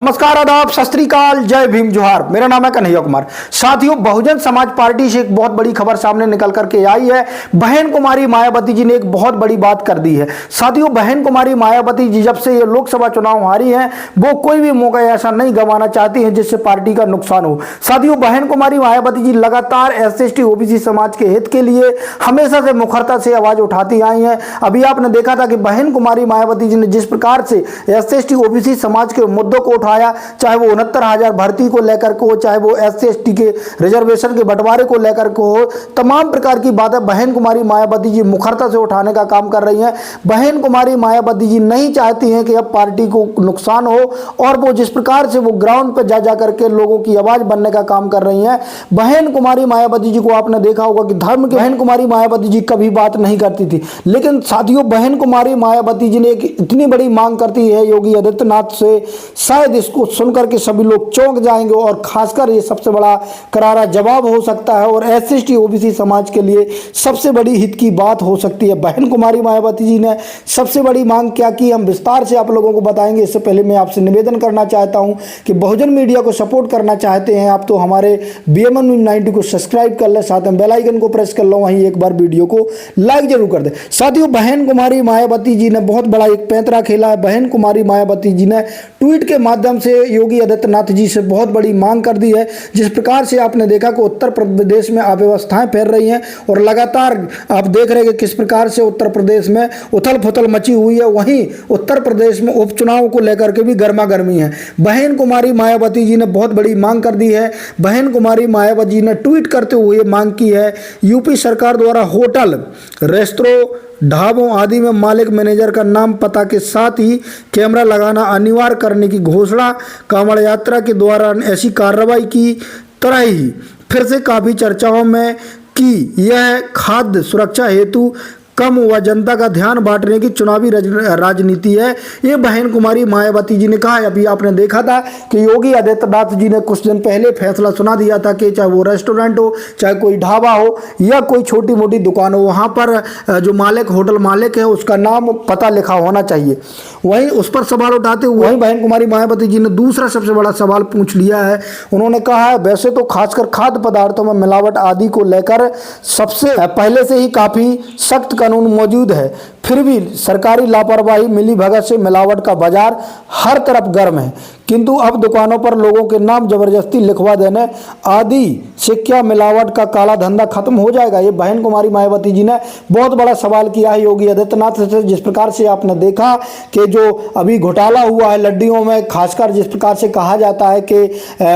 नमस्कार, आदाब, सत श्री अकाल, जय भीम, जोहार। मेरा नाम है कन्हैया कुमार। साथियों, बहुजन समाज पार्टी से एक बहुत बड़ी खबर सामने निकल करके आई है। बहन कुमारी मायावती जी ने एक बहुत बड़ी बात कर दी है। साथियों, बहन कुमारी मायावती जी जब से ये लोकसभा चुनाव हारी हैं, वो कोई भी मौका ऐसा नहीं गंवाना चाहती हैं जिससे पार्टी का नुकसान हो। साथियों, बहन कुमारी मायावती जी लगातार SC/ST OBC समाज के हित के लिए हमेशा से मुखरता से आवाज उठाती आई हैं। अभी आपने देखा था कि बहन कुमारी मायावती जी ने जिस प्रकार से SC/ST OBC समाज के मुद्दों को उठाया, चाहे वो 69,000 भर्ती को लेकर के हो, चाहे वो SC/ST के रिजर्वेशन के बंटवारे को लेकर के हो, तमाम प्रकार की बातें बहन कुमारी मायावती जी मुखरता से उठाने का काम कर रही हैं। बहन कुमारी मायावती जी नहीं चाहती हैं कि अब पार्टी को नुकसान हो, और वो जिस प्रकार से वो ग्राउंड पर जा करके लोगों की आवाज बनने का काम कर रही हैं। बहन कुमारी मायावती जी को आपने देखा होगा कि धर्म की बहन कुमारी मायावती जी कभी बात नहीं करती थी, लेकिन साथियों, बहन कुमारी मायावती जी ने एक इतनी बड़ी मांग करती है योगी आदित्यनाथ से, शायद इसको सुनकर के सभी लोग चौंक जाएंगे, और खासकर ये सबसे बड़ा करारा जवाब हो सकता है और SC/ST OBC समाज के लिए सबसे बड़ी हित की बात हो सकती है। बहन कुमारी मायावती जी ने सबसे बड़ी मांग क्या की, हम विस्तार से आप लोगों को बताएंगे। इससे पहले मैं आपसे निवेदन करना चाहता हूं कि बहुजन मीडिया को सपोर्ट करना चाहते हैं आप, तो हमारे BMN 90 को सब्सक्राइब कर ले, साथ में बेल आइकन को प्रेस कर लो, वहीं एक बार वीडियो को लाइक जरूर कर दे। साथियों, बहन कुमारी मायावती जी ने बहुत बड़ा एक पैंतरा खेला है। बहन कुमारी मायावती जी ने ट्वीट के माध्यम से योगी आदित्यनाथ जी से बहुत बड़ी मांग कर दी है। जिस प्रकार से आपने देखा कि उत्तर प्रदेश में अव्यवस्थाएं फैल रही हैं, और लगातार आप देख रहे हैं कि किस प्रकार से उत्तर प्रदेश में उथल पुथल मची हुई है, वहीं उत्तर प्रदेश में उपचुनाव को लेकर के भी गर्मा गर्मी है। बहन कुमारी मायावती जी ने बहुत बड़ी मांग कर दी है। बहन कुमारी मायावती जी ने ट्वीट करते हुए मांग की है, यूपी सरकार द्वारा होटल, रेस्टोरेंट, ढाबों आदि में मालिक मैनेजर का नाम पता के साथ ही कैमरा लगाना अनिवार्य करने की घोषणा कांवड़ यात्रा के दौरान ऐसी कार्रवाई की तरह ही फिर से काफ़ी चर्चाओं में कि यह खाद्य सुरक्षा हेतु कम व जनता का ध्यान बांटने की चुनावी राजनीति है, ये बहन कुमारी मायावती जी ने कहा है। अभी आपने देखा था कि योगी आदित्यनाथ जी ने कुछ दिन पहले फैसला सुना दिया था कि चाहे वो रेस्टोरेंट हो, चाहे कोई ढाबा हो या कोई छोटी मोटी दुकान हो, वहाँ पर जो मालिक, होटल मालिक है, उसका नाम पता लिखा होना चाहिए। वहीं उस पर सवाल उठाते हुए वहीं बहन कुमारी मायावती जी ने दूसरा सबसे बड़ा सवाल पूछ लिया है। उन्होंने कहा है, वैसे तो खासकर खाद्य पदार्थों में मिलावट आदि को लेकर सबसे पहले से ही काफ़ी सख्त कानून मौजूद है, फिर भी सरकारी लापरवाही, मिलीभगत से मिलावट का बाजार हर तरफ गर्म है, किंतु अब दुकानों पर लोगों के नाम जबरदस्ती लिखवा देने आदि से क्या मिलावट का काला धंधा खत्म हो जाएगा? ये बहन कुमारी मायावती जी ने बहुत बड़ा सवाल किया है योगी आदित्यनाथ से। जिस प्रकार से आपने देखा कि जो अभी घोटाला हुआ है लड्डुओं में, खासकर जिस प्रकार से कहा जाता है कि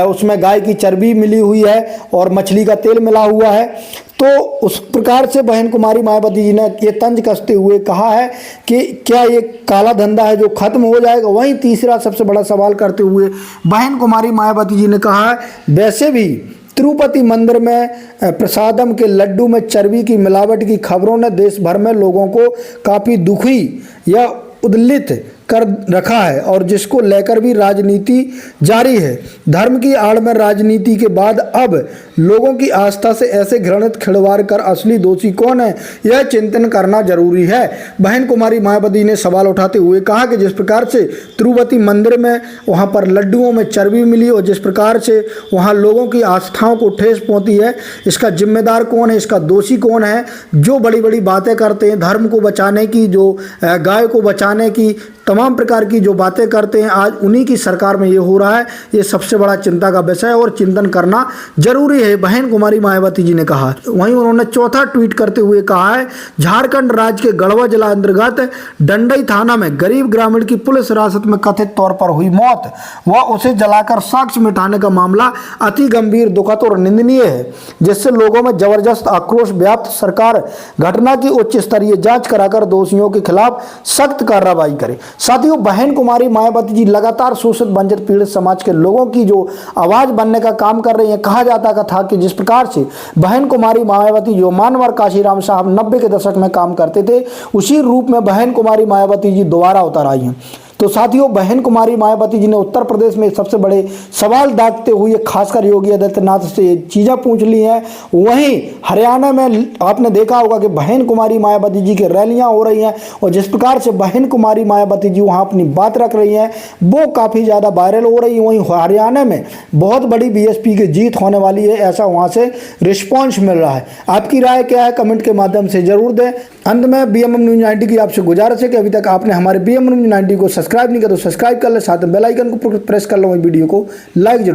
उसमें गाय की चर्बी मिली हुई है और मछली का तेल मिला हुआ है, तो उस प्रकार से बहन कुमारी मायावती जी ने ये तंज कसते हुए कहा है कि क्या ये काला धंधा है जो खत्म हो जाएगा? वहीं तीसरा सबसे बड़ा सवाल करते हुए बहन कुमारी मायावती जी ने कहा है, वैसे भी तिरुपति मंदिर में प्रसादम के लड्डू में चर्बी की मिलावट की खबरों ने देश भर में लोगों को काफ़ी दुखी या उद्विग्न कर रखा है, और जिसको लेकर भी राजनीति जारी है। धर्म की आड़ में राजनीति के बाद अब लोगों की आस्था से ऐसे घृणित खिलवाड़ कर असली दोषी कौन है, यह चिंतन करना जरूरी है। बहन कुमारी मायावती ने सवाल उठाते हुए कहा कि जिस प्रकार से तिरुपति मंदिर में वहां पर लड्डुओं में चर्बी मिली, और जिस प्रकार से वहां लोगों की आस्थाओं को ठेस पहुंची है, इसका जिम्मेदार कौन है, इसका दोषी कौन है? जो बड़ी बड़ी बातें करते हैं धर्म को बचाने की, जो गाय को बचाने की, तमाम प्रकार की जो बातें करते हैं, आज उन्हीं की सरकार में ये हो रहा है। ये सबसे बड़ा चिंता का विषय है और चिंतन करना जरूरी है, बहन कुमारी मायावती जी ने कहा। वहीं उन्होंने चौथा ट्वीट करते हुए कहा है, झारखंड राज्य के गढ़वा जिला अंतर्गत डंडई थाना में गरीब ग्रामीण की पुलिस हिरासत में कथित तौर पर हुई मौत व उसे जलाकर साक्ष्य मिटाने का मामला अति गंभीर, दुखद और निंदनीय है, जिससे लोगों में जबरदस्त आक्रोश व्याप्त। सरकार घटना की उच्च स्तरीय जांच कराकर दोषियों के खिलाफ सख्त कार्रवाई करे। साथियों, बहन कुमारी मायावती जी लगातार शोषित, वंचित, पीड़ित समाज के लोगों की जो आवाज बनने का काम कर रही हैं। कहा जाता था कि जिस प्रकार से बहन कुमारी मायावती जो मानवर काशीराम साहब 90 के दशक में काम करते थे, उसी रूप में बहन कुमारी मायावती जी दोबारा उतर आई हैं। तो साथियों, बहन कुमारी मायावती जी ने उत्तर प्रदेश में सबसे बड़े सवाल दागते हुए खासकर योगी आदित्यनाथ से ये चीज़ें पूछ ली हैं। वहीं हरियाणा में आपने देखा होगा कि बहन कुमारी मायावती जी की रैलियां हो रही हैं और जिस प्रकार से बहन कुमारी मायावती जी वहां अपनी बात रख रही हैं वो काफ़ी ज़्यादा वायरल हो रही है। वहीं हरियाणा में बहुत बड़ी बीएसपी की जीत होने वाली है, ऐसा वहां से रिस्पॉन्स मिल रहा है। आपकी राय क्या है कमेंट के माध्यम से जरूर दें। अंत में बीएमएम न्यूज 90 की आपसे गुजारिश है कि अभी तक आपने हमारे बीएमएम न्यूज 90 को सब्सक्राइब नहीं किया तो सब्सक्राइब कर ले, साथ में बेल आइकन को प्रेस कर लो, वीडियो को लाइक जरूर।